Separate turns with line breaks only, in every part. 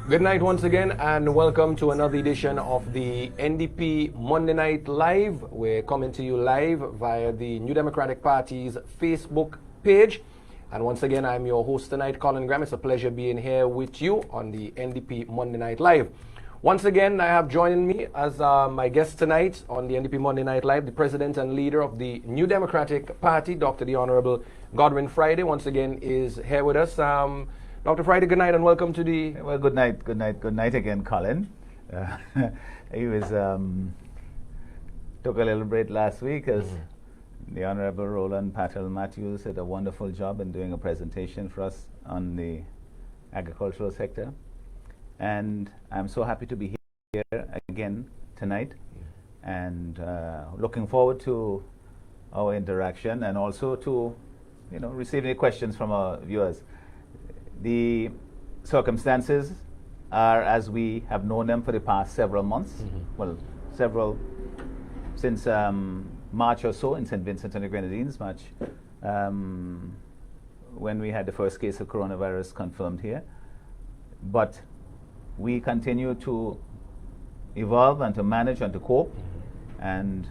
Good night once again, and welcome to another edition of the NDP Monday Night Live. We're coming to you live via the New Democratic Party's Facebook page. And once again, I'm your host tonight, Colin Graham. It's a pleasure being here with you on the NDP Monday Night Live. Once again, I have joining me as my guest tonight on the NDP Monday Night Live, the president and leader of the New Democratic Party, Dr. the Honorable Godwin Friday, once again is here with us. Dr. Friday, good night and welcome to the...
Well, good night again, Colin. He was took a little break last week as the Honorable Roland Patel Matthews did a wonderful job in doing a presentation for us on the agricultural sector. And I'm so happy to be here again tonight and looking forward to our interaction and also to, receiving questions from our viewers. The circumstances are as we have known them for the past several months. Since March or so in St. Vincent and the Grenadines, March, when we had the first case of coronavirus confirmed here. But we continue to evolve and to manage and to cope, and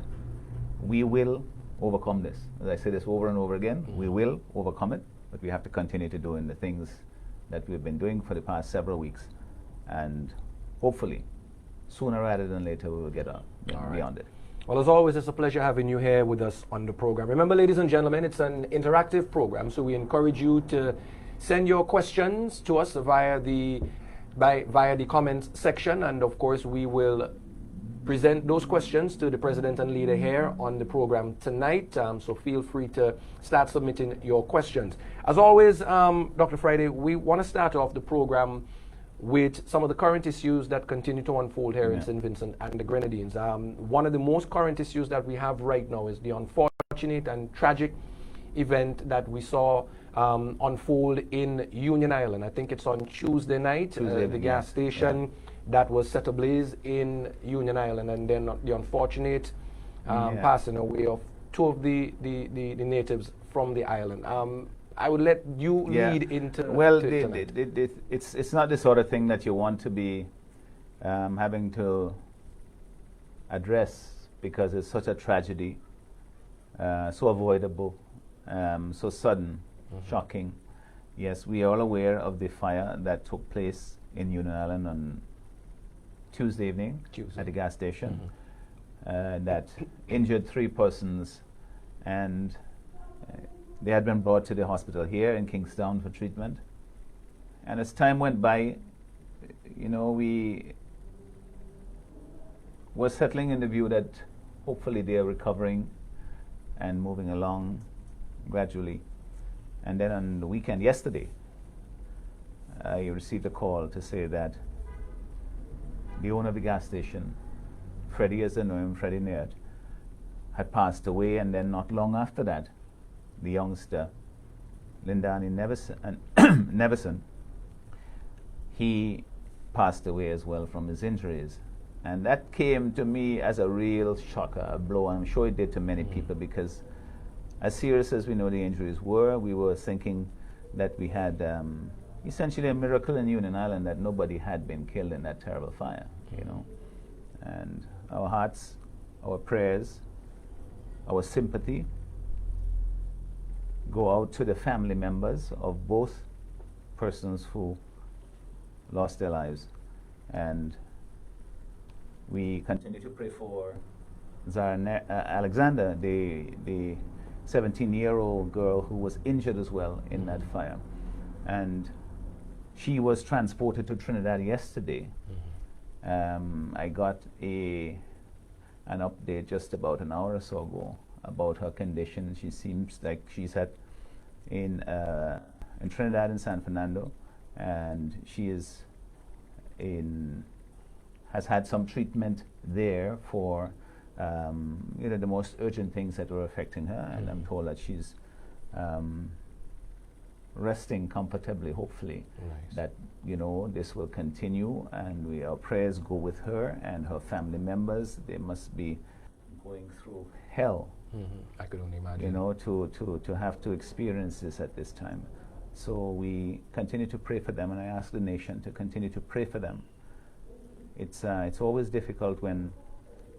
we will overcome this. As I say this over and over again, we will overcome it, but we have to continue to do the things that we've been doing for the past several weeks, and hopefully sooner rather than later we will get beyond it.
Well, as always, it's a pleasure having you here with us on the program. Remember, ladies and gentlemen, it's an interactive program, so we encourage you to send your questions to us via the comments section, and of course we will present those questions to the president and leader here on the program tonight. So feel free to start submitting your questions. As always, Dr. Friday, we want to start off the program with some of the current issues that continue to unfold here in St. Vincent and the Grenadines. One of the most current issues that we have right now is the unfortunate and tragic event that we saw unfold in Union Island. I think it's on Tuesday night, the gas station that was set ablaze in Union Island, and then the unfortunate passing away of two of the natives from the island. I would let you lead into...
Well, it's not the sort of thing that you want to be having to address, because it's such a tragedy, so avoidable, so sudden, shocking. Yes, we are all aware of the fire that took place in Union Island on Tuesday evening at the gas station that injured 3 persons, and they had been brought to the hospital here in Kingstown for treatment. And as time went by, we were settling in the view that hopefully they are recovering and moving along gradually. And then on the weekend, yesterday, I received a call to say that the owner of the gas station, Freddie, as I know him, Freddie Neert, had passed away, and then not long after that, the youngster, Lindani Neverson, he passed away as well from his injuries. And that came to me as a real shocker, a blow, and I'm sure it did to many people, because as serious as we know the injuries were, we were thinking that we had essentially a miracle in Union Island that nobody had been killed in that terrible fire, And our hearts, our prayers, our sympathy go out to the family members of both persons who lost their lives. And we continue to pray for Zara Alexander, the 17-year-old girl who was injured as well in that fire. And she was transported to Trinidad yesterday. I got an update just about an hour or so ago about her condition. She seems like she's in Trinidad and San Fernando, and she has had some treatment there for the most urgent things that were affecting her, and I'm told that she's resting comfortably, hopefully.
Nice.
That this will continue, and our prayers go with her and her family members. They must be going through hell.
I could only imagine.
To have to experience this at this time. So we continue to pray for them, and I ask the nation to continue to pray for them. It's always difficult when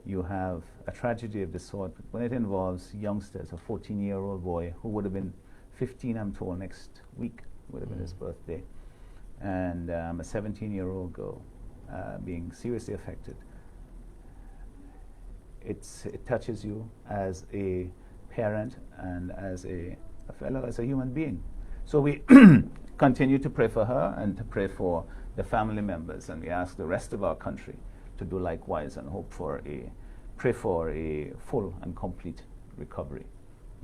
you have a tragedy of this sort, when it involves youngsters. A 14-year-old boy who would have been 15, I'm told, next week would have been his birthday, and a 17-year-old girl being seriously affected. It touches you as a parent and as a fellow, as a human being. So we continue to pray for her and to pray for the family members, and we ask the rest of our country to do likewise and pray for a full and complete recovery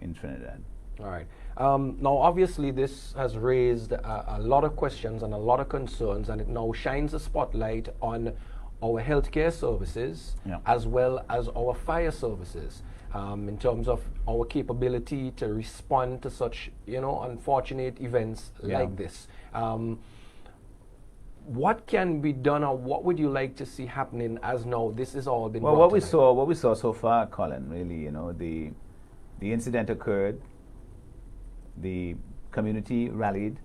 in Trinidad.
All right. Now, obviously, this has raised a lot of questions and a lot of concerns, and it now shines a spotlight on our healthcare services as well as our fire services. In terms of our capability to respond to such, unfortunate events like this. What can be done, or what would you like to see happening as now this has all been
Well, what we saw so far, Colin, really, the incident occurred, the community rallied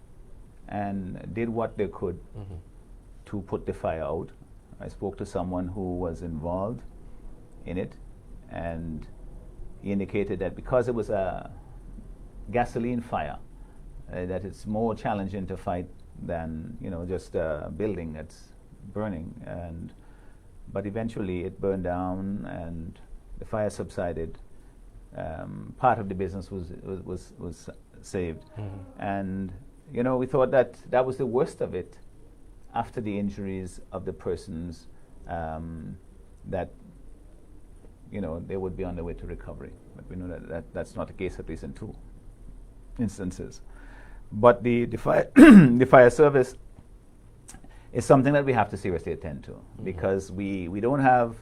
and did what they could to put the fire out. I spoke to someone who was involved in it, and he indicated that because it was a gasoline fire, that it's more challenging to fight than just a building that's burning. But eventually it burned down and the fire subsided. Part of the business was saved, and we thought that was the worst of it. After the injuries of the persons, that they would be on their way to recovery. But we know that's not the case, at least in 2 instances. But the fire, the fire service is something that we have to seriously attend to, because we don't have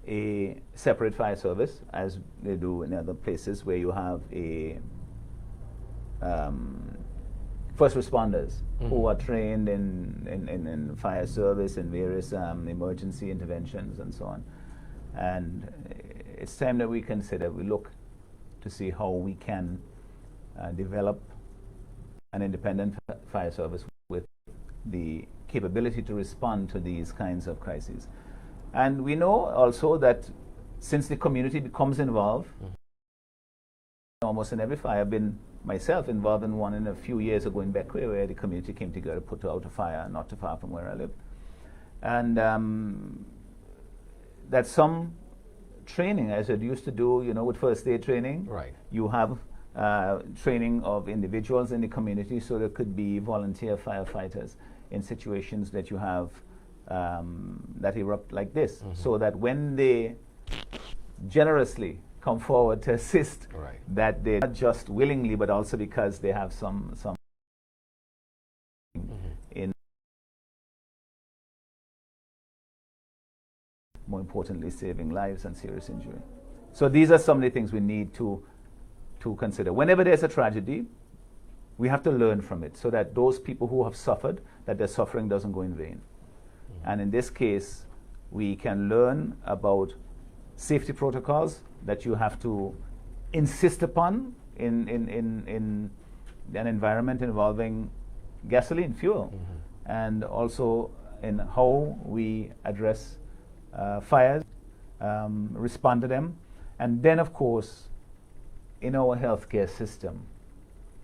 a separate fire service as they do in other places where you have a first responders who are trained in fire service and various emergency interventions and so on. And it's time that we look to see how we can develop an independent fire service with the capability to respond to these kinds of crises. And we know also that since the community becomes involved, almost in every fire, I've been myself involved in one in a few years ago in Beckway, where the community came together to put out a fire not too far from where I live. And that's some training, as it used to do, with first aid training.
Right. You
have training of individuals in the community, so there could be volunteer firefighters in situations that you have that erupt like this, so that when they generously come forward to assist, that they not just willingly, but also because they have some in, more importantly, saving lives and serious injury. So these are some of the things we need to consider. Whenever there's a tragedy, we have to learn from it, so that those people who have suffered, that their suffering doesn't go in vain. And in this case, we can learn about safety protocols that you have to insist upon in an environment involving gasoline, fuel, and also in how we address fires, respond to them, and then, of course, in our healthcare system,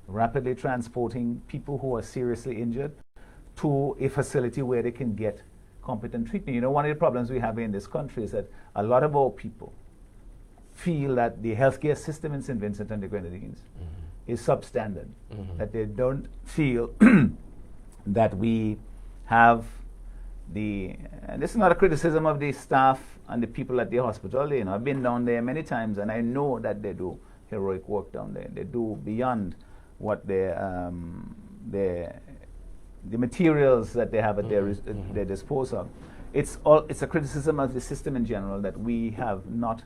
rapidly transporting people who are seriously injured to a facility where they can get competent treatment. One of the problems we have in this country is that a lot of our people feel that the healthcare system in St. Vincent and the Grenadines is substandard, that they don't feel that we have and this is not a criticism of the staff and the people at the hospital. I've been down there many times, and I know that they do heroic work down there. They do beyond what the materials that they have at their disposal. It's a criticism of the system in general, that we have not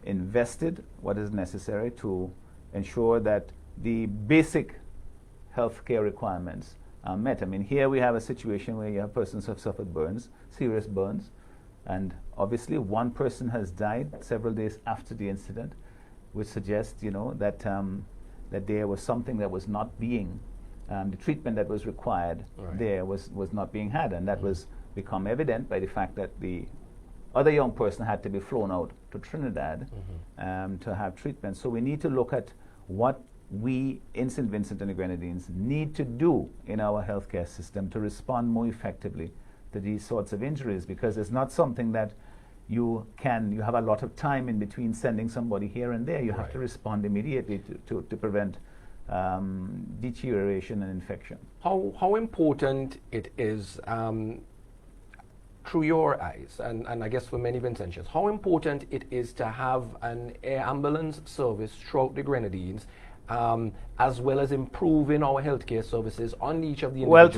invested what is necessary to ensure that the basic healthcare requirements are met. I mean, here we have a situation where you have persons who have suffered burns, serious burns, and obviously one person has died several days after the incident, which suggests, that there was something that was not being the treatment that was required there was not being had, and that was become evident by the fact that the other young person had to be flown out to Trinidad to have treatment. So we need to look at what we in St. Vincent and the Grenadines need to do in our healthcare system to respond more effectively to these sorts of injuries, because it's not something that you have a lot of time in between sending somebody here and there. You have to respond immediately to prevent deterioration and infection.
How important it is, through your eyes, and I guess for many Vincentians, how important it is to have an air ambulance service throughout the Grenadines, as well as improving our healthcare services on each of the individual
Well,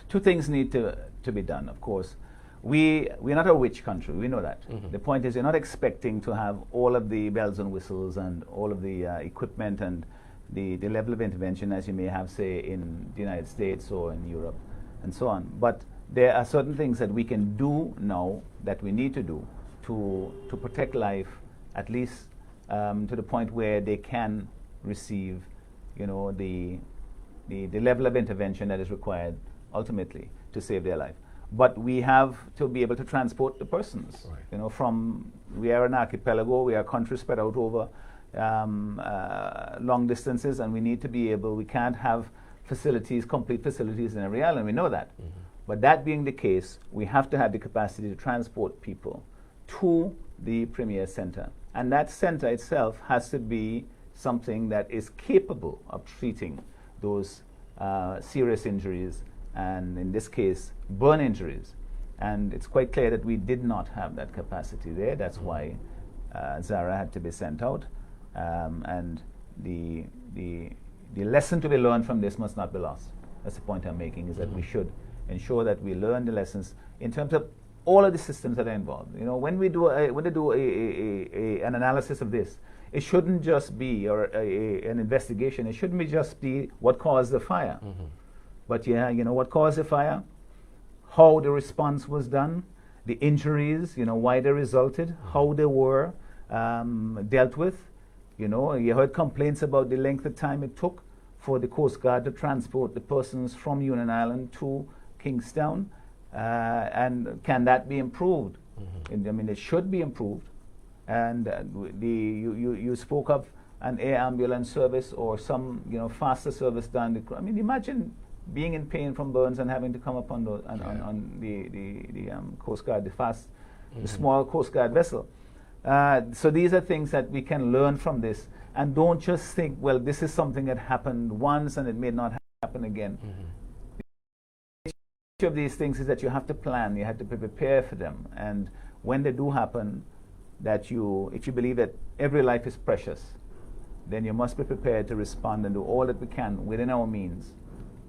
two things need to be done, of course. We're not a rich country, we know that. The point is, you're not expecting to have all of the bells and whistles and all of the equipment and the level of intervention as you may have, say, in the United States or in Europe and so on. But there are certain things that we can do now that we need to do to protect life, at least to the point where they can receive, the level of intervention that is required ultimately to save their life. But we have to be able to transport the persons. We are an archipelago, we are a country spread out over long distances, and we need to be able, we can't have complete facilities in every island, we know that. But that being the case, we have to have the capacity to transport people to the premier center. And that center itself has to be something that is capable of treating those serious injuries, and in this case, burn injuries. And it's quite clear that we did not have that capacity there. That's why Zara had to be sent out. And the lesson to be learned from this must not be lost. That's the point I'm making, is that we should ensure that we learn the lessons in terms of all of the systems that are involved. When they do an analysis of this, it shouldn't just be an investigation. It shouldn't be just what caused the fire. But what caused the fire, how the response was done, the injuries, why they resulted, how they were dealt with. You heard complaints about the length of time it took for the Coast Guard to transport the persons from Union Island to Kingstown, and can that be improved? It should be improved. And you spoke of an air ambulance service or some faster service down the. Imagine being in pain from burns and having to come up on the Coast Guard, the small Coast Guard vessel. So these are things that we can learn from this, and don't just think, well, this is something that happened once and it may not happen again. Each of these things is that you have to plan, you have to prepare for them, and when they do happen, if you believe that every life is precious, then you must be prepared to respond and do all that we can within our means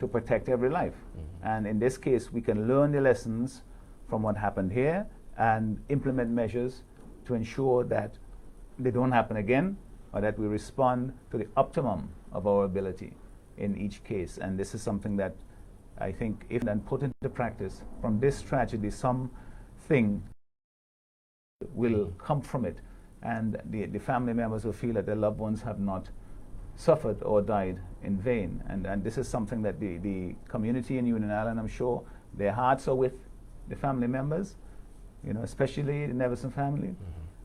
to protect every life. And in this case, we can learn the lessons from what happened here and implement measures to ensure that they don't happen again, or that we respond to the optimum of our ability in each case. And this is something that I think, if then put into practice, from this tragedy, something will come from it, and the family members will feel that their loved ones have not suffered or died in vain. And this is something that the community in Union Island, I'm sure, their hearts are with the family members, especially the Neverson family,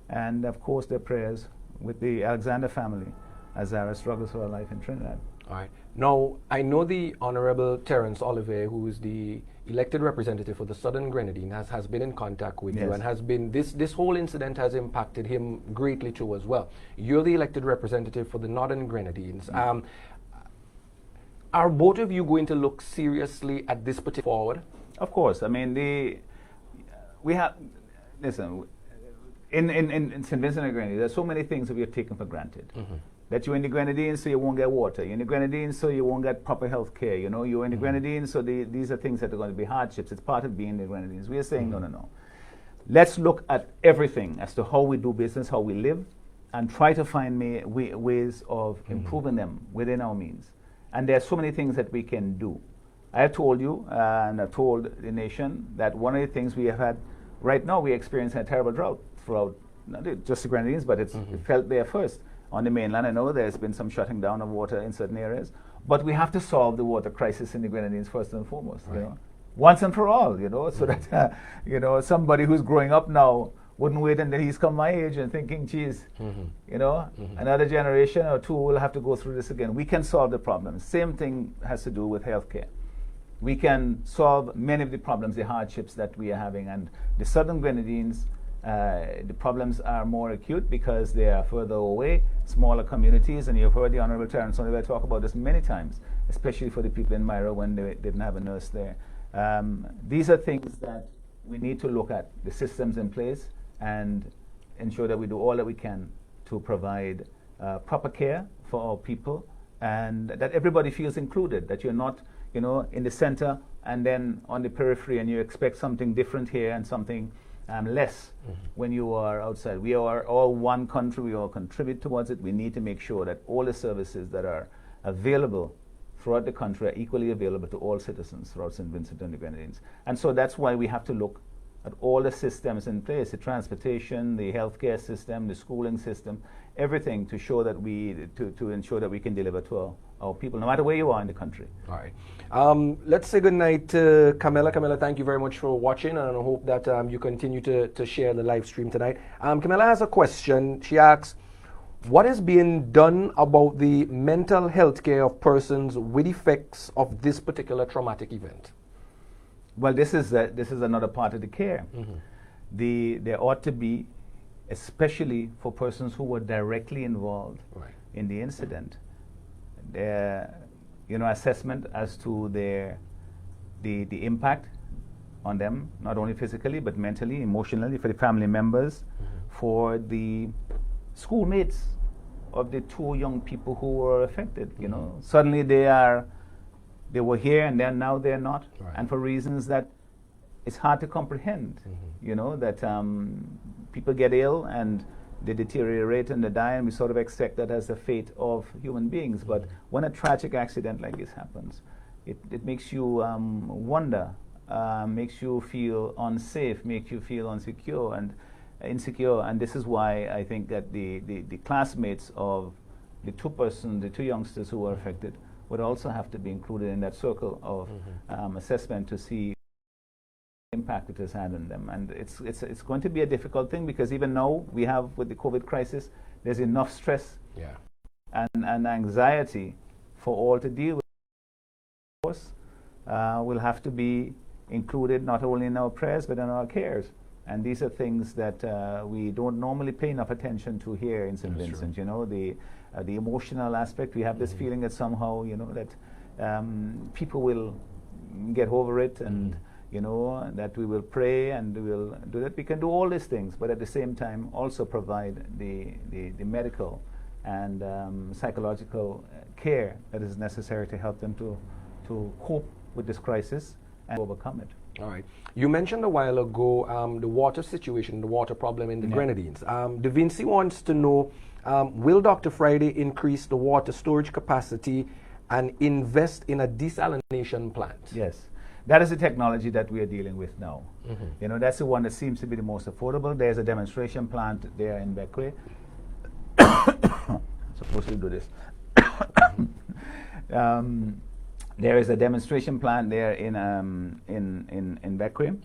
and of course their prayers with the Alexander family as Zara struggles for her life in Trinidad.
All right. Now, I know the Honorable Terence Oliver, who is the elected representative for the Southern Grenadine, has been in contact with you, and has been, this whole incident has impacted him greatly too as well. You're the elected representative for the Northern Grenadines. Are both of you going to look seriously at this particular forward?
Of course. We have, listen, in St. Vincent and Grenadines, there's so many things that we have taken for granted. That you're in the Grenadines, so you won't get water. You're in the Grenadines, so you won't get proper health care. You're in the Grenadines, so these are things that are going to be hardships. It's part of being in the Grenadines. We are saying, no. Let's look at everything as to how we do business, how we live, and try to find ways of improving them within our means. And there are so many things that we can do. I have told you, and I've told the nation, that one of the things we have had, right now, we experience a terrible drought throughout, not just the Grenadines, but it felt there first. On the mainland, I know there's been some shutting down of water in certain areas, But we have to solve the water crisis in the Grenadines first and foremost,
Right.
you know, once and for all, you know, so that you know, somebody who's growing up now wouldn't wait until he's come my age and thinking, geez, you know, another generation or two will have to go through this again. We can solve the problems. Same thing has to do with healthcare. We can solve many of the problems, the hardships that we are having, and the southern Grenadines. The problems are more acute because they are further away, smaller communities, and you've heard the Honorable Terence Oliver talk about this many times, especially for the people in Myra when they didn't have a nurse there. These are things that we need to look at, the systems in place, and ensure that we do all that we can to provide proper care for our people, and that everybody feels included, that you're not, you know, in the center and then on the periphery and you expect something different here and something less when you are outside. We are all one country. We all contribute towards it. We need to make sure that all the services that are available throughout the country are equally available to all citizens throughout St. Vincent and the Grenadines. And so that's why we have to look at all the systems in place, the transportation, the healthcare system, the schooling system, everything to show that to ensure that we can deliver to our people, no matter where you are in the country.
All right. Let's say good night to Camilla. Camilla, thank you very much for watching, and I hope that you continue to share the live stream tonight. Camilla has a question. She asks, what is being done about the mental health care of persons with effects of this particular traumatic event?
Well, this is another part of the care. There ought to be, especially for persons who were directly involved in the incident, assessment as to the impact on them, not only physically but mentally, emotionally, for the family members, for the schoolmates of the two young people who were affected. You know, suddenly they were here and then now they're not, and for reasons that it's hard to comprehend. You know, that people get ill and they deteriorate and they die, and we sort of accept that as the fate of human beings. But when a tragic accident like this happens, it makes you wonder, makes you feel unsafe, makes you feel insecure, and this is why I think that the classmates of the two youngsters who were affected would also have to be included in that circle of assessment to see impact it has had on them. And it's going to be a difficult thing, because even now we have, with the COVID crisis, there's enough stress and anxiety for all to deal with. Of course, will have to be included not only in our prayers but in our cares. And these are things that we don't normally pay enough attention to here in St. Vincent. True. You know, the emotional aspect. We have this feeling that somehow, you know, that people will get over it, and you know, that we will pray and we will do that. We can do all these things, but at the same time also provide the medical and psychological care that is necessary to help them to cope with this crisis and overcome it.
All right. You mentioned a while ago the water situation, the water problem in the Grenadines. Da Vinci wants to know, will Dr. Friday increase the water storage capacity and invest in a desalination plant?
Yes. That is the technology that we are dealing with now. You know, that's the one that seems to be the most affordable. There's a demonstration plant there in Beckway. Supposed to do this. There is a demonstration plant there in Beckway.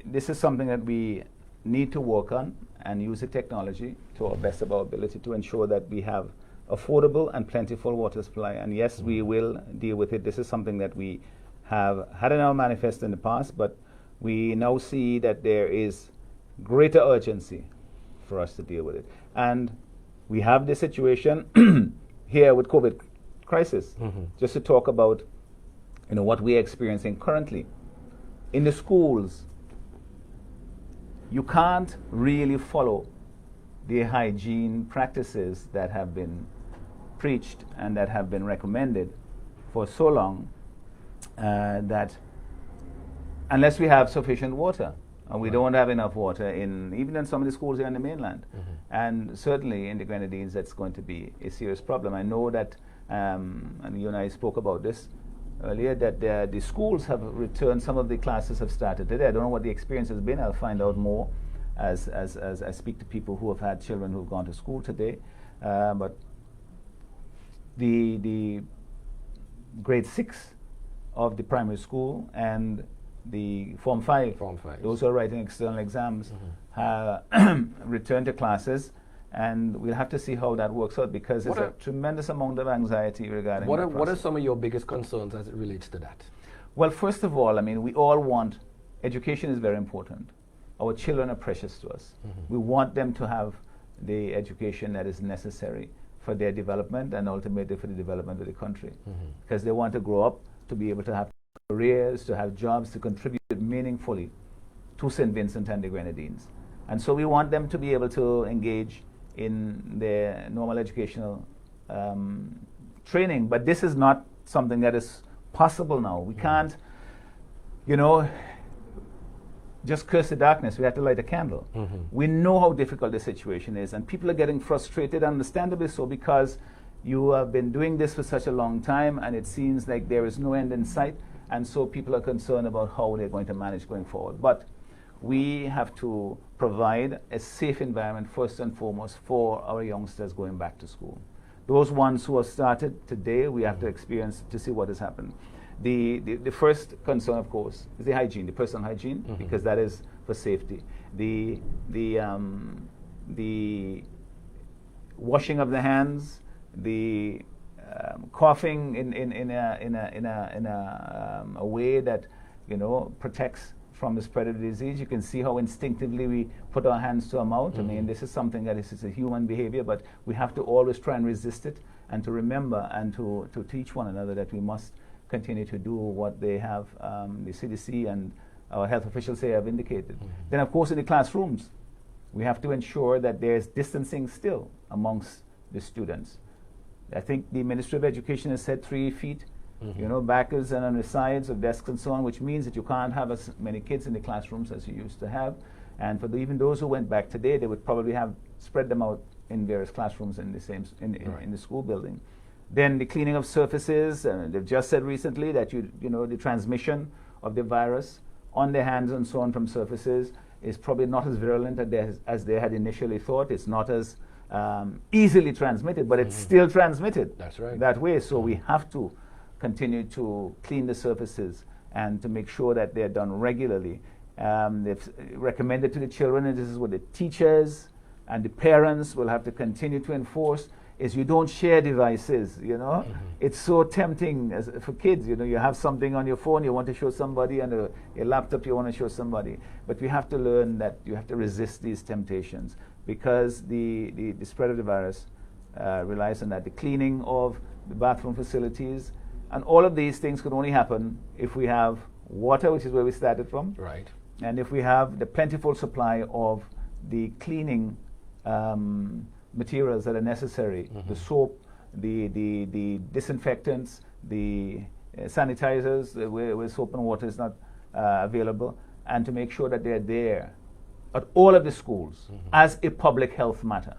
This is something that we need to work on and use the technology to our best of our ability to ensure that we have affordable and plentiful water supply. And yes, we will deal with it. This is something that we have had in our manifesto in the past, but we now see that there is greater urgency for us to deal with it. And we have this situation here with COVID crisis. Just to talk about, you know, what we are experiencing currently in the schools. You can't really follow the hygiene practices that have been preached and that have been recommended for so long, that unless we have sufficient water, and we don't have enough water even in some of the schools here on the mainland, and certainly in the Grenadines, that's going to be a serious problem. I know that, and you and I spoke about this earlier, that the schools have returned. Some of the classes have started today. I don't know what the experience has been. I'll find out more as I speak to people who have had children who've gone to school today. But the grade 6 of the primary school and the Form 5, those who are writing external exams, return to classes. And we'll have to see how that works out, because there's a tremendous amount of anxiety regarding that process.
What are some of your biggest concerns as it relates to that?
Well, first of all, I mean, we all want, education is very important. Our children are precious to us. We want them to have the education that is necessary for their development and ultimately for the development of the country. Because they want to grow up to be able to have careers, to have jobs, to contribute meaningfully to St. Vincent and the Grenadines. And so we want them to be able to engage in their normal educational training. But this is not something that is possible now. We can't, just curse the darkness. We have to light a candle. We know how difficult the situation is, and people are getting frustrated, understandably so, because you have been doing this for such a long time, and it seems like there is no end in sight, and so people are concerned about how they're going to manage going forward. But we have to provide a safe environment first and foremost for our youngsters going back to school. Those ones who have started today, we have to experience to see what has happened. The first concern, of course, is the hygiene, the personal hygiene, because that is for safety. The washing of the hands, the coughing in a way that protects from the spread of the disease. You can see how instinctively we put our hands to our mouth. I mean, this is something that is a human behavior, but we have to always try and resist it, and to remember and to teach one another that we must continue to do what they have, the CDC and our health officials have indicated. Then, of course, in the classrooms, we have to ensure that there's distancing still amongst the students. I think the Ministry of Education has said 3 feet, backwards and on the sides of desks and so on, which means that you can't have as many kids in the classrooms as you used to have. And for even those who went back today, they would probably have spread them out in various classrooms in the same in the school building. Then the cleaning of surfaces. They've just said recently that the transmission of the virus on their hands and so on from surfaces is probably not as virulent as they had initially thought. It's not as easily transmitted, but it's still transmitted.
That's right.
That way. So we have to continue to clean the surfaces and to make sure that they're done regularly. They've recommended to the children, and this is what the teachers and the parents will have to continue to enforce, is you don't share devices, It's so tempting for kids, you have something on your phone you want to show somebody, and a laptop you want to show somebody. But we have to learn that you have to resist these temptations, because the spread of the virus relies on that. The cleaning of the bathroom facilities, and all of these things could only happen if we have water, which is where we started from.
Right.
And if we have the plentiful supply of the cleaning materials that are necessary, the soap, the disinfectants, the sanitizers, where soap and water is not available, and to make sure that they're there at all of the schools as a public health matter,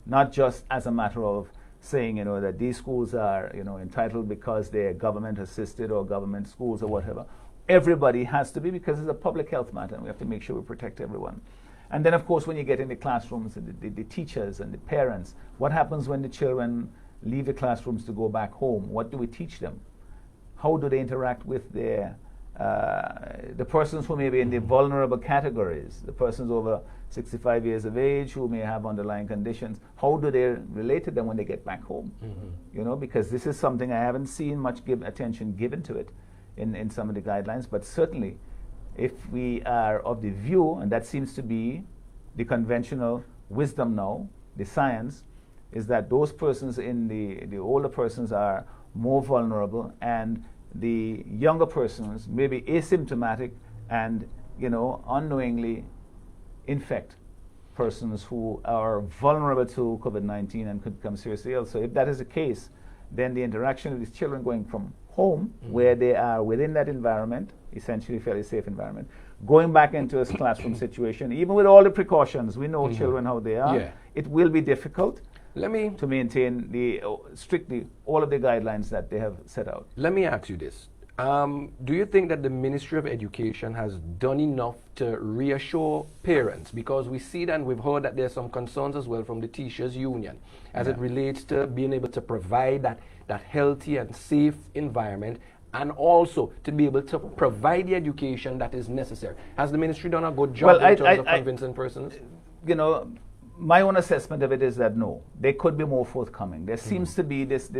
not just as a matter of saying, that these schools are, entitled because they're government assisted or government schools or whatever. Everybody has to be, because it's a public health matter, and we have to make sure we protect everyone. And then, of course, when you get in the classrooms, the teachers and the parents, what happens when the children leave the classrooms to go back home? What do we teach them? How do they interact with the persons who may be in the vulnerable categories, the persons over 65 years of age who may have underlying conditions? How do they relate to them when they get back home? Because this is something I haven't seen much attention given to it in some of the guidelines, but certainly if we are of the view, and that seems to be the conventional wisdom now, the science, is that those persons in the older persons are more vulnerable, and the younger persons may be asymptomatic and, unknowingly infect persons who are vulnerable to COVID-19 and could become seriously ill. So if that is the case, then the interaction of these children going from home, where they are within that environment, essentially fairly safe environment, going back into a classroom situation, even with all the precautions, we know children how they are, it will be difficult to maintain strictly all of the guidelines that they have set out.
Let me ask you this. Do you think that the Ministry of Education has done enough to reassure parents? Because we see that and we've heard that there's some concerns as well from the Teachers Union as it relates to being able to provide that healthy and safe environment and also to be able to provide the education that is necessary. Has the ministry done a good job in terms of convincing persons?
You know, my own assessment of it is that no, they could be more forthcoming. There seems to be this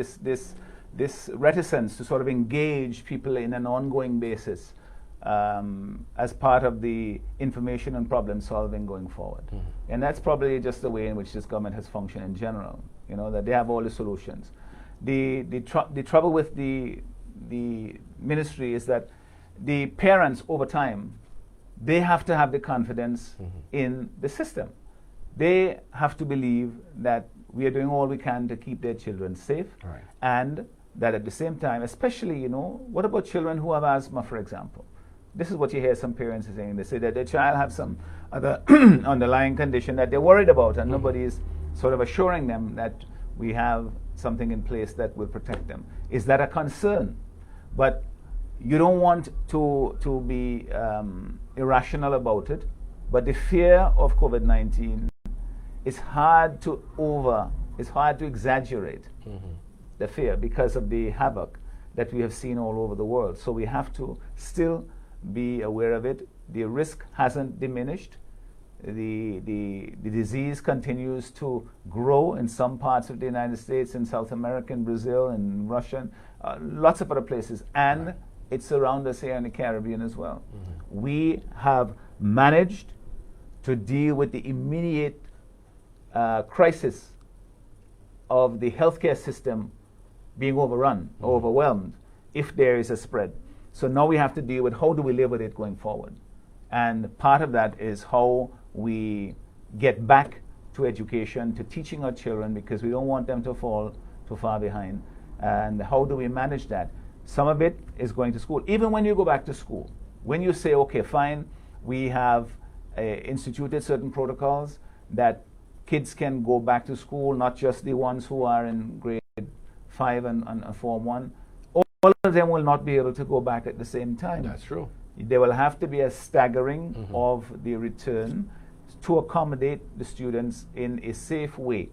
reticence to sort of engage people in an ongoing basis as part of the information and problem solving going forward. And that's probably just the way in which this government has functioned in general, you know, that they have all the solutions. The trouble with the ministry is that the parents over time, they have to have the confidence in the system. They have to believe that we are doing all we can to keep their children safe, and that at the same time, especially, you know, what about children who have asthma, for example? This is what you hear some parents saying. They say that their child has some other underlying condition that they're worried about, and nobody is sort of assuring them that we have something in place that will protect them. Is that a concern? But you don't want to be irrational about it. But the fear of COVID-19 is hard to exaggerate the fear because of the havoc that we have seen all over the world. So we have to still be aware of it. The risk hasn't diminished. The disease continues to grow in some parts of the United States, in South America, in Brazil, in Russia, lots of other places. And it's around us here in the Caribbean as well. We have managed to deal with the immediate crisis of the healthcare system being overrun, overwhelmed, if there is a spread. So now we have to deal with how do we live with it going forward. And part of that is how we get back to education, to teaching our children, because we don't want them to fall too far behind. And how do we manage that? Some of it is going to school. Even when you go back to school, when you say, okay, fine, we have instituted certain protocols that kids can go back to school, not just the ones who are in grade 5 and Form 1. All of them will not be able to go back at the same time.
That's true.
There will have to be a staggering of the return to accommodate the students in a safe way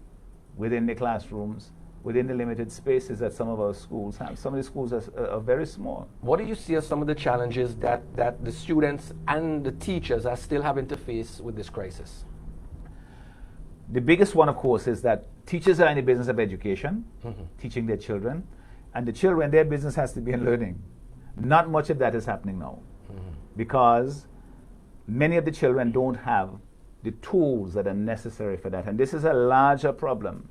within the classrooms, within the limited spaces that some of our schools have. Some of the schools are very small.
What do you see as some of the challenges that the students and the teachers are still having to face with this crisis?
The biggest one, of course, is that teachers are in the business of education, teaching their children, and the children, their business has to be in learning. Not much of that is happening now because many of the children don't have the tools that are necessary for that. And this is a larger problem.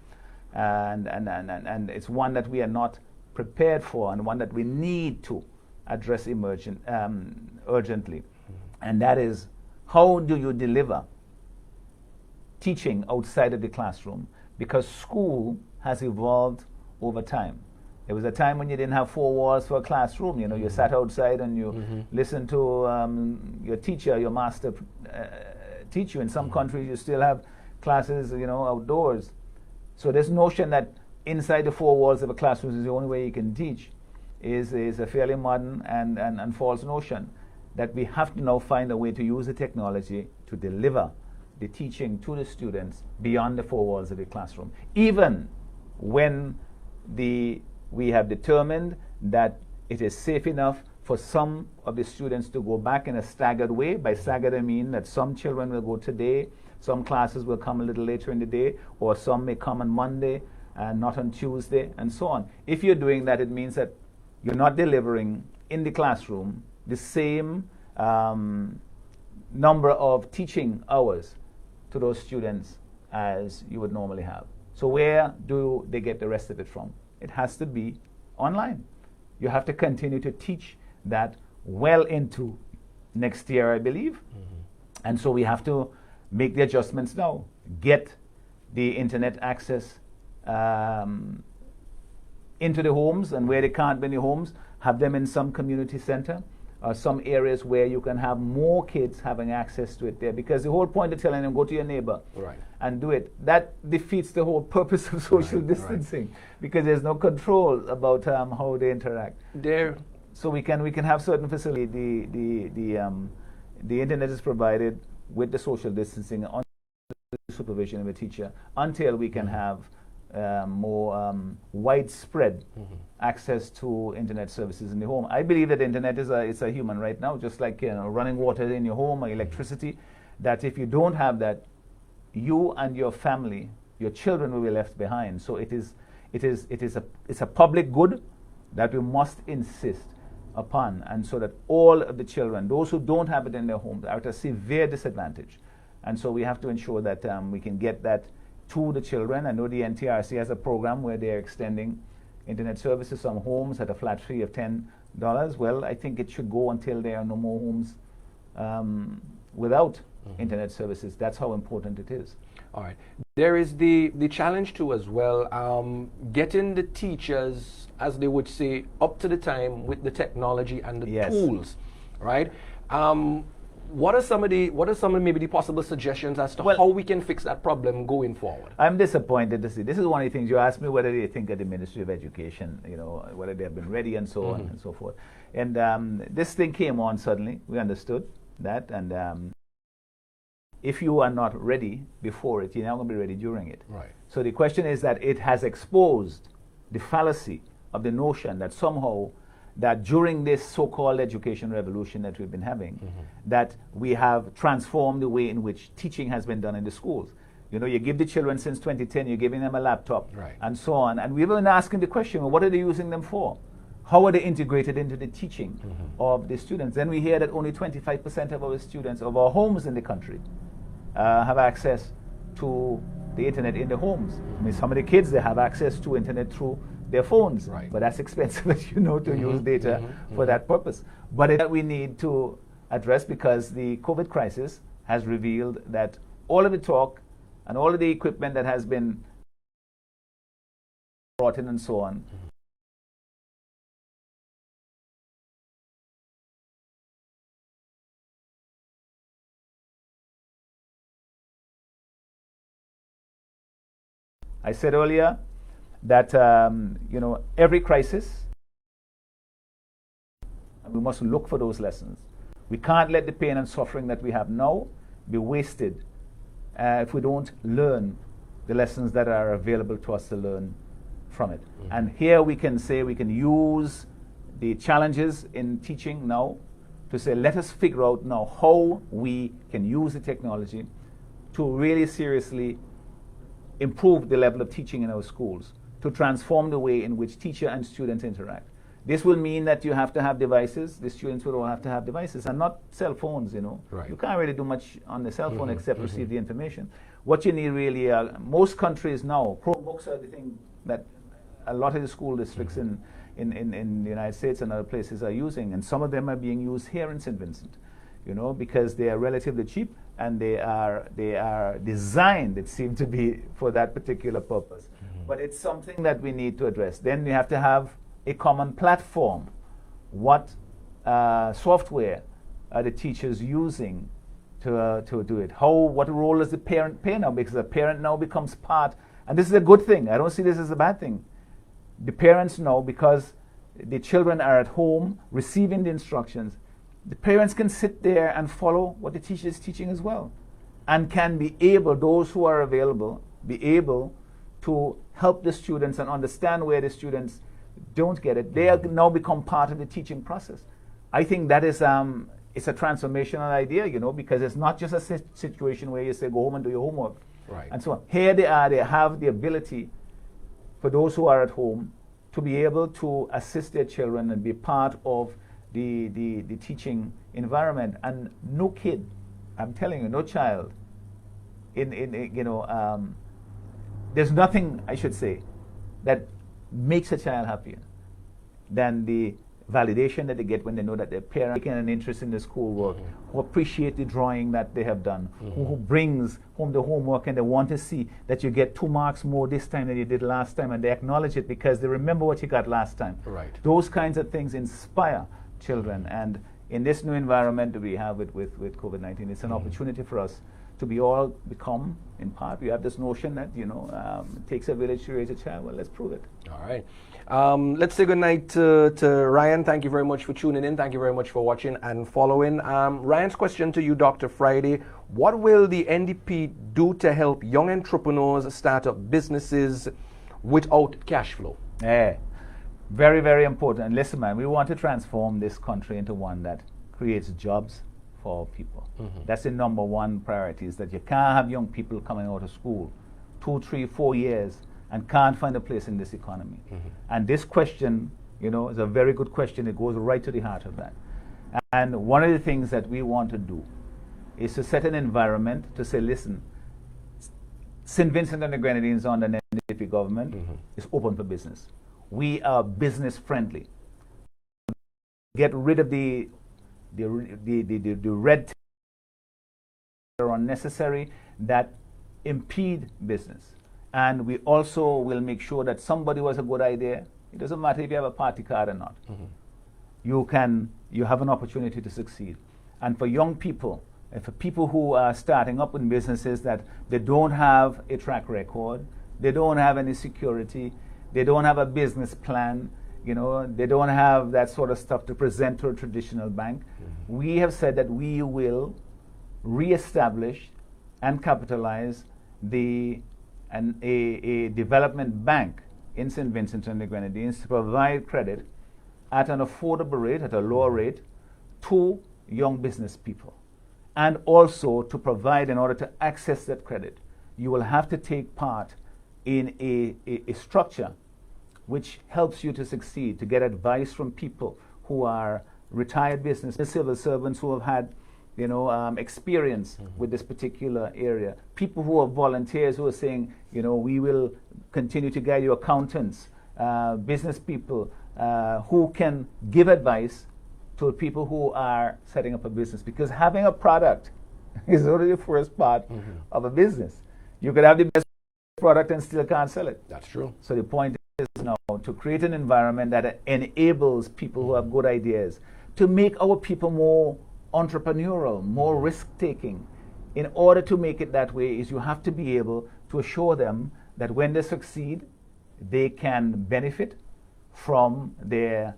And it's one that we are not prepared for and one that we need to address urgently. And that is, how do you deliver teaching outside of the classroom? Because school has evolved over time. There was a time when you didn't have 4 walls for a classroom. You know, you sat outside and you listened to your teacher, your master teach you. In some countries, you still have classes, you know, outdoors. So this notion that inside the 4 walls of a classroom is the only way you can teach is a fairly modern and false notion. That we have to now find a way to use the technology to deliver the teaching to the students beyond the 4 walls of the classroom. Even when we have determined that it is safe enough for some of the students to go back in a staggered way. By staggered, I mean that some children will go today, some classes will come a little later in the day, or some may come on Monday and not on Tuesday, and so on. If you're doing that, it means that you're not delivering in the classroom the same number of teaching hours to those students as you would normally have. So where do they get the rest of it from? It has to be online. You have to continue to teach that well into next year, I believe. And so we have to make the adjustments now. Get the internet access into the homes, and where they can't be in the homes, have them in some community center or some areas where you can have more kids having access to it there. Because the whole point of telling them, go to your neighbor and do it, that defeats the whole purpose of social distancing, because there's no control about how they interact.
There
So we can have certain facility. The internet is provided with the social distancing on the supervision of a teacher until we can have more widespread access to internet services in the home. I believe that internet is a human right now, just like running water in your home or electricity. That if you don't have that, you and your family, your children will be left behind. So it's a public good that we must insist upon, and so that all of the children, those who don't have it in their homes, are at a severe disadvantage. And so we have to ensure that we can get that to the children. I know the NTRC has a program where they're extending internet services to some homes at a flat fee of $10. Well, I think it should go until there are no more homes without internet services. That's how important it is.
All right. There is the challenge too as well, getting the teachers, as they would say, up to the time with the technology and the tools, right? What are some of maybe the possible suggestions as to how we can fix that problem going forward? I'm
disappointed to see. This is one of the things you asked me, whether they think of the Ministry of Education, whether they have been ready and so on and so forth. And this thing came on suddenly. We understood that, and if you are not ready before it, you're not going to be ready during it.
Right.
So the question is that it has exposed the fallacy of the notion that somehow that during this so-called education revolution that we've been having, that we have transformed the way in which teaching has been done in the schools. You give the children since 2010, you're giving them a laptop, and so on. And we've been asking the question, well, what are they using them for? How are they integrated into the teaching of the students? Then we hear that only 25% of our students, of our homes in the country, have access to the internet in the homes. I mean, some of the kids, they have access to internet through their phones, but that's expensive, as you know, to use data for that purpose. But it's that we need to address, because the COVID crisis has revealed that all of the talk and all of the equipment that has been brought in and so on, I said earlier that every crisis, we must look for those lessons. We can't let the pain and suffering that we have now be wasted if we don't learn the lessons that are available to us to learn from it. And here we can say we can use the challenges in teaching now to say, let us figure out now how we can use the technology to really seriously improve the level of teaching in our schools, to transform the way in which teacher and students interact. This will mean that you have to have devices. The students will all have to have devices, and not cell phones,
Right.
You can't really do much on the cell phone except receive the information. What you need really most countries now, Chromebooks are the thing that a lot of the school districts in the United States and other places are using, and some of them are being used here in St. Vincent, because they are relatively cheap, and they are designed, it seems to be, for that particular purpose. But it's something that we need to address. Then we have to have a common platform. What software are the teachers using to do it? What role does the parent play now? Because the parent now becomes part, and this is a good thing. I don't see this as a bad thing. The parents know, because the children are at home receiving the instructions, the parents can sit there and follow what the teacher is teaching as well, and can be able, those who are available, be able to help the students and understand where the students don't get it. They have now become part of the teaching process. I think that is it's a transformational idea, because it's not just a situation where you say go home and do your homework, and so on. Here they have the ability for those who are at home to be able to assist their children and be part of the teaching environment. And no kid, I'm telling you, no child, there's nothing, I should say, that makes a child happier than the validation that they get when they know that their parents taking an interest in the schoolwork, who appreciate the drawing that they have done, who brings home the homework, and they want to see that you get 2 marks more this time than you did last time, and they acknowledge it because they remember what you got last time.
Right.
Those kinds of things inspire children, and in this new environment that we have with COVID-19, it's an opportunity for us to be all become, in part, we have this notion that, it takes a village to raise a child. Well, let's prove it.
All right. Let's say goodnight to Ryan. Thank you very much for tuning in. Thank you very much for watching and following. Ryan's question to you, Dr. Friday. What will the NDP do to help young entrepreneurs start up businesses without cash flow?
Yeah. Very, very important. And listen, man, we want to transform this country into one that creates jobs for people. That's the number one priority, is that you can't have young people coming out of school 2, 3, 4 years and can't find a place in this economy. And this question, is a very good question. It goes right to the heart of that. And one of the things that we want to do is to set an environment to say, listen, St. Vincent and the Grenadines under the NDP government is open for business. We are business friendly. Get rid of the red tape that are unnecessary, that impede business. And we also will make sure that somebody who has a good idea, it doesn't matter if you have a party card or not, you have an opportunity to succeed. And for young people, and for people who are starting up in businesses that they don't have a track record, they don't have any security, they don't have a business plan, they don't have that sort of stuff to present to a traditional bank. We have said that we will reestablish and capitalize a development bank in St. Vincent and the Grenadines to provide credit at an affordable rate, at a lower rate, to young business people. And also to provide, in order to access that credit, you will have to take part in a structure which helps you to succeed, to get advice from people who are retired business civil servants who have had experience with this particular area. People who are volunteers who are saying, we will continue to guide you, accountants, business people who can give advice to people who are setting up a business. Because having a product is only the first part of a business. You could have the best product and still can't sell it.
That's true.
So the point is now to create an environment that enables people who have good ideas to make our people more entrepreneurial, more risk-taking. In order to make it that way, is you have to be able to assure them that when they succeed, they can benefit from their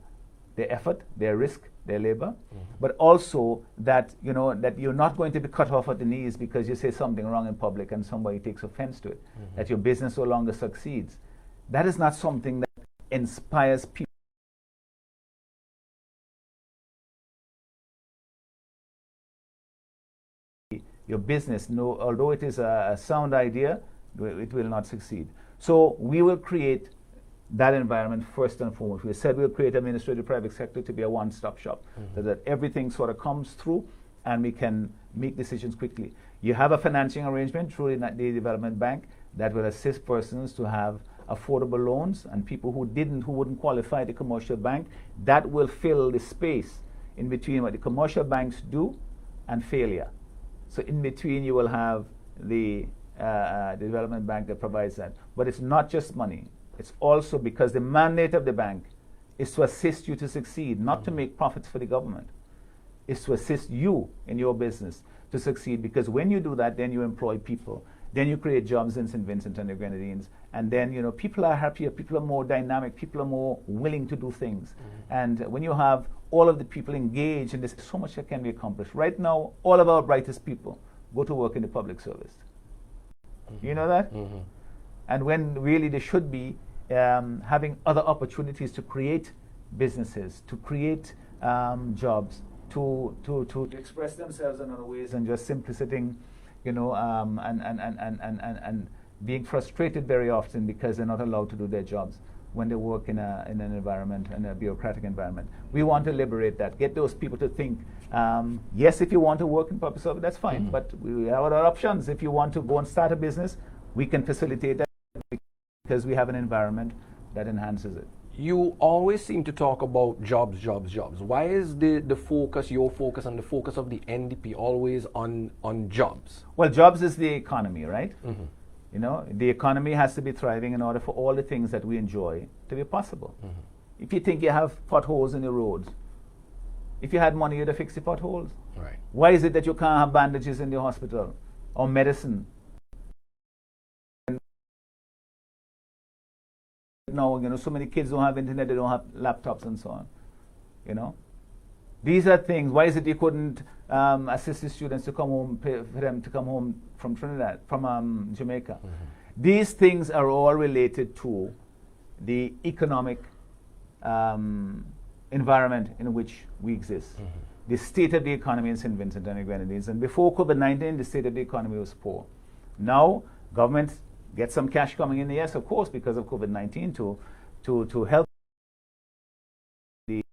effort, their risk, their labor, but also that that you're not going to be cut off at the knees because you say something wrong in public and somebody takes offense to it, that your business no longer succeeds. That is not something that inspires people. Your business, although it is a sound idea, it will not succeed. So we will create that environment first and foremost. We said we'll create administrative private sector to be a one-stop shop, so that everything sort of comes through and we can make decisions quickly. You have a financing arrangement through the development bank that will assist persons to have affordable loans, and people who wouldn't qualify the commercial bank, that will fill the space in between what the commercial banks do and failure. So in between you will have the development bank that provides that. But it's not just money. It's also because the mandate of the bank is to assist you to succeed, not to make profits for the government. It's to assist you in your business to succeed, because when you do that, then you employ people. Then you create jobs in St. Vincent and the Grenadines. And then, people are happier, people are more dynamic, people are more willing to do things. And when you have all of the people engaged in this, so much that can be accomplished. Right now, all of our brightest people go to work in the public service. You know that? And when really they should be having other opportunities to create businesses, to create jobs, to express themselves in other ways, and just simply sitting, and being frustrated very often because they're not allowed to do their jobs when they work in an environment, in a bureaucratic environment. We want to liberate that, get those people to think, yes, if you want to work in public service, that's fine, but we have other options. If you want to go and start a business, we can facilitate that because we have an environment that enhances it.
You always seem to talk about jobs, jobs, jobs. Why is the focus, your focus, and the focus of the NDP always on jobs?
Well, jobs is the economy, right? The economy has to be thriving in order for all the things that we enjoy to be possible. If you think you have potholes in the roads, if you had money, you'd have fixed the potholes.
Right.
Why is it that you can't have bandages in the hospital or medicine. Now, so many kids don't have internet, they don't have laptops and so on, These are things. Why is it you couldn't assist the students to come home, pay for them to come home from Trinidad, from Jamaica? Mm-hmm. These things are all related to the economic environment in which we exist. Mm-hmm. The state of the economy in St. Vincent and the Grenadines. And before COVID-19, the state of the economy was poor. Now, government gets some cash coming in, yes, of course, because of COVID-19 to help the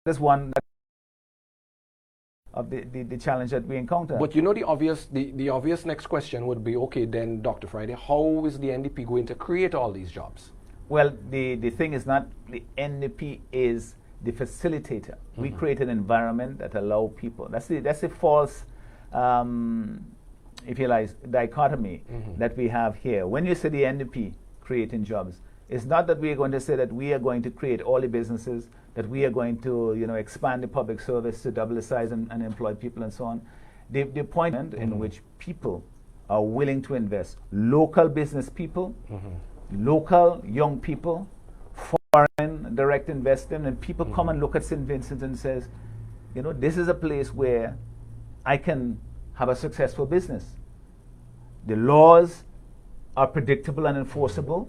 that's one of the challenge that we encounter.
But the obvious next question would be, okay, then Dr. Friday, how is the NDP going to create all these jobs?
Well, the thing is not the NDP is the facilitator. Mm-hmm. We create an environment that allow people. That's a false, if you like, dichotomy mm-hmm. that we have here. When you say the NDP creating jobs, it's not that we are going to say that we are going to create all the businesses, that we are going to expand the public service to double the size and employ people and so on. The point mm-hmm. in which people are willing to invest, local business people, mm-hmm. local young people, foreign direct investment, and people mm-hmm. come and look at St. Vincent and says, this is a place where I can have a successful business. The laws are predictable and enforceable.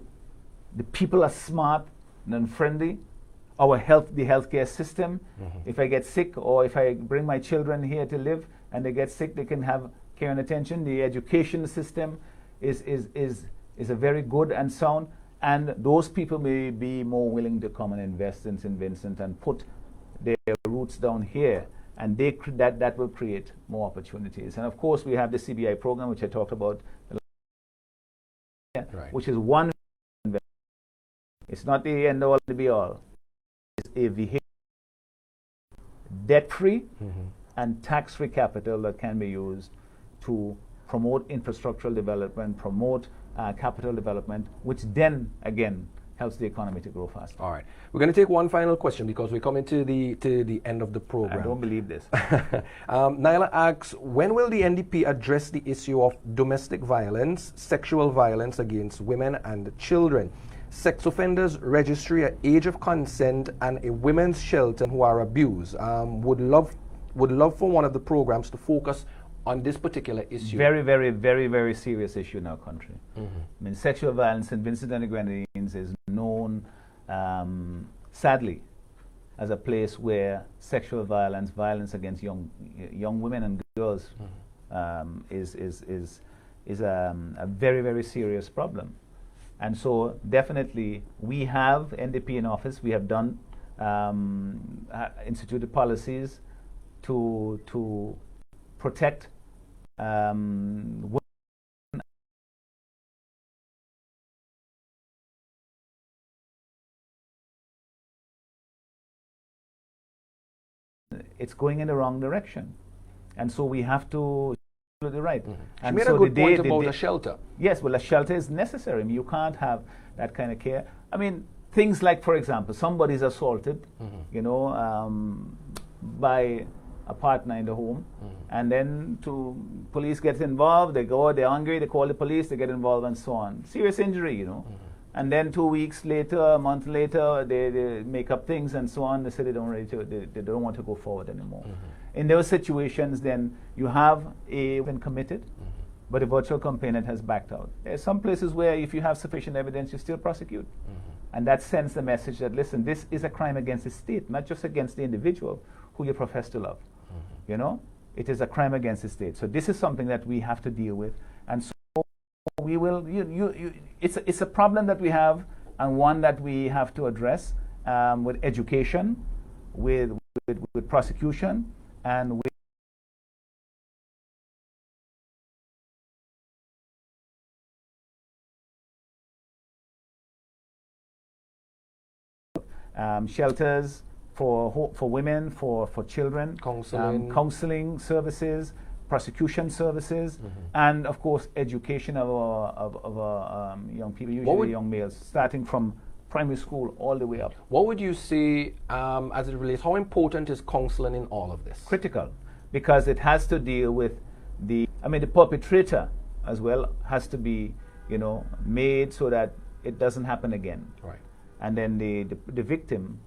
The people are smart and friendly. The healthcare system, mm-hmm. if I get sick or if I bring my children here to live and they get sick, they can have care and attention. The education system is a very good and sound, and those people may be more willing to come and invest in St. Vincent and put their roots down here, and that will create more opportunities. And of course, we have the CBI program, which I talked about, right. which is one investment. It's not the end all, the be all. It's a vehicle, debt-free mm-hmm. and tax-free capital that can be used to promote infrastructural development, promote capital development, which then again helps the economy to grow faster.
All right, we're going to take one final question because we're coming to the end of the program.
I don't believe this.
Nyla asks, when will the NDP address the issue of domestic violence, sexual violence against women and children? Sex offenders registry, an age of consent, and a women's shelter who are abused. Would love for one of the programs to focus on this particular issue.
Very, very, very, very serious issue in our country. Mm-hmm. I mean, sexual violence in Vincent and the Grenadines is known, sadly, as a place where sexual violence, violence against young women and girls, mm-hmm. is a very, very serious problem. And so definitely we have NDP in office. We have done instituted policies to protect women. It's going in the wrong direction, and so we have to. Right.
Mm-hmm. And she made a good point about a shelter.
Yes, well, a shelter is necessary. I mean, you can't have that kind of care. I mean, things like, for example, somebody's assaulted, mm-hmm. By a partner in the home, mm-hmm. and then police gets involved. They go, they're angry, they call the police, they get involved, and so on. Serious injury, Mm-hmm. And then 2 weeks later, a month later, they make up things and so on. They say they don't want to go forward anymore. Mm-hmm. In those situations, then you have been committed, mm-hmm. but the virtual complainant has backed out. There are some places where if you have sufficient evidence, you still prosecute. Mm-hmm. And that sends the message that, listen, this is a crime against the state, not just against the individual who you profess to love. Mm-hmm. It is a crime against the state. So this is something that we have to deal with. And so we will, it's a problem that we have, and one that we have to address with education, with prosecution, and with shelters for women, for children,
counseling
services, prosecution services, and of course education of our young people, usually young males, starting from primary school all the way up.
What would you say as it relates, how important is counseling in all of this?
Critical, because it has to deal with the perpetrator as well has to be, made so that it doesn't happen again.
Right.
And then the victim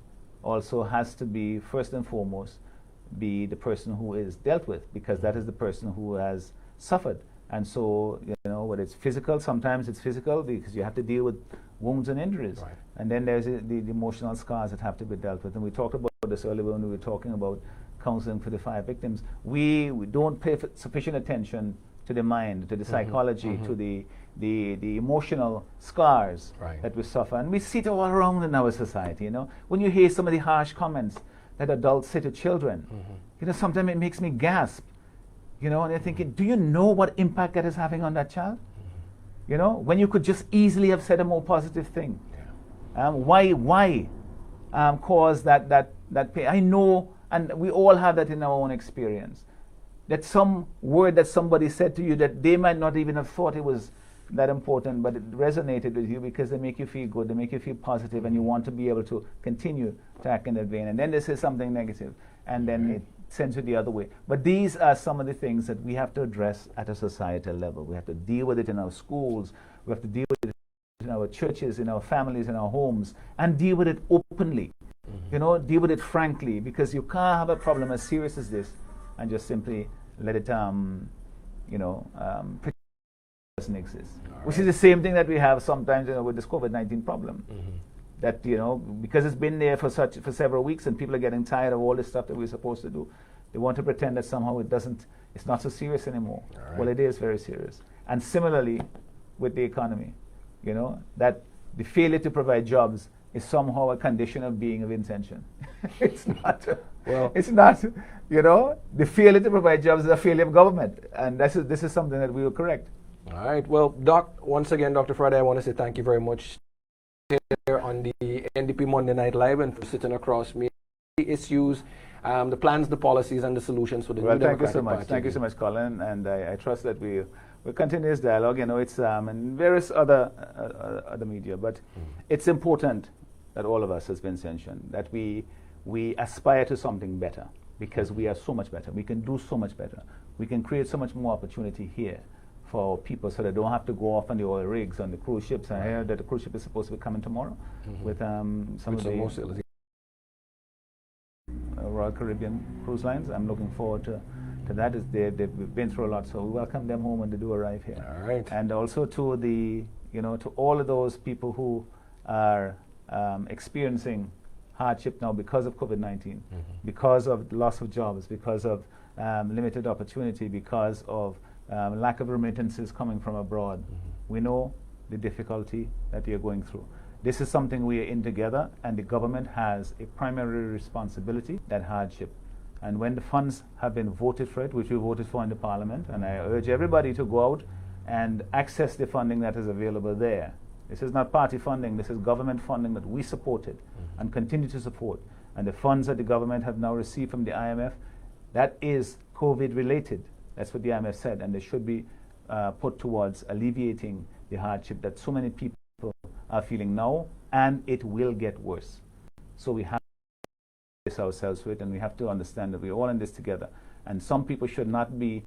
also has to be, first and foremost, be the person who is dealt with, because that is the person who has suffered. And so, whether it's physical, sometimes it's physical because you have to deal with wounds and injuries.
Right.
And then there's the emotional scars that have to be dealt with. And we talked about this earlier when we were talking about counseling for the fire victims. We don't pay sufficient attention to the mind, to the psychology, to the emotional scars that we suffer. And we see it all around in our society, When you hear some of the harsh comments that adults say to children, sometimes it makes me gasp, and you're thinking, do you know what impact that is having on that child? When you could just easily have said a more positive thing. Yeah. Why cause that pain? I know, and we all have that in our own experience, that some word that somebody said to you that they might not even have thought it was that important, but it resonated with you because they make you feel good, they make you feel positive, and you want to be able to continue to act in that vein. And then they say something negative, and then it sends you the other way. But these are some of the things that we have to address at a societal level. We have to deal with it in our schools, we have to deal with it in our churches, in our families, in our homes, and deal with it openly. Deal with it frankly, because you can't have a problem as serious as this and just simply let it pretend it doesn't exist. Which is the same thing that we have sometimes with this COVID-19 problem. That because it's been there for several weeks and people are getting tired of all this stuff that we're supposed to do, they want to pretend that somehow it's not so serious anymore. Well, it is very serious. And similarly with the economy, that the failure to provide jobs is somehow a condition of being of intention. It's not. It's not. The failure to provide jobs is a failure of government, and this is something that we will correct.
All right. Well, once again, Dr. Friday, I want to say thank you very much here on the NDP Monday Night Live and for sitting across me issues, the plans, the policies, and the solutions for the new Democratic Party.
Thank you so much, Colin, and I trust that we'll continue this dialogue. It's and various other media, but it's important that all of us, as Vince mentioned, that we aspire to something better, because we are so much better. We can do so much better. We can create so much more opportunity here for people, so they don't have to go off on the oil rigs, on the cruise ships. I heard that the cruise ship is supposed to be coming tomorrow with some of the Royal Caribbean cruise lines. I'm looking forward to that. They've been through a lot, so we welcome them home when they do arrive here.
All right.
And also to to all of those people who are experiencing hardship now because of COVID-19, because of loss of jobs, because of limited opportunity, because of lack of remittances coming from abroad. We know the difficulty that you're going through. This is something we are in together, and the government has a primary responsibility, that hardship. And when the funds have been voted for it, which we voted for in the Parliament, and I urge everybody to go out and access the funding that is available there. This is not party funding, this is government funding that we supported and continue to support. And the funds that the government have now received from the IMF, that is COVID related. That's what the IMF said, and they should be put towards alleviating the hardship that so many people are feeling now, and it will get worse. So we have to face ourselves with it, and we have to understand that we're all in this together. And some people should not be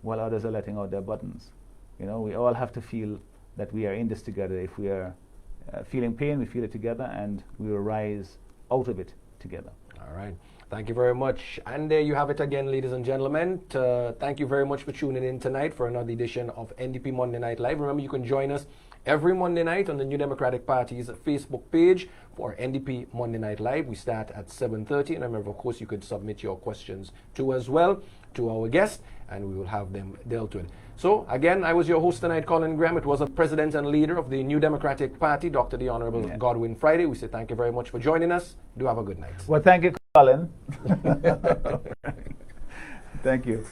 while others are letting out their buttons. We all have to feel that we are in this together. If we are feeling pain, we feel it together, and we will rise out of it together.
All right. Thank you very much. And there you have it again, ladies and gentlemen. Thank you very much for tuning in tonight for another edition of NDP Monday Night Live. Remember, you can join us every Monday night on the New Democratic Party's Facebook page for NDP Monday Night Live. We start at 7:30. And remember, of course, you could submit your questions to as well to our guest, and we will have them dealt with. So, again, I was your host tonight, Colin Graham. It was the president and leader of the New Democratic Party, Dr. the Honorable Godwin Friday. We say thank you very much for joining us. Do have a good night.
Well, thank you, Colin. Thank you.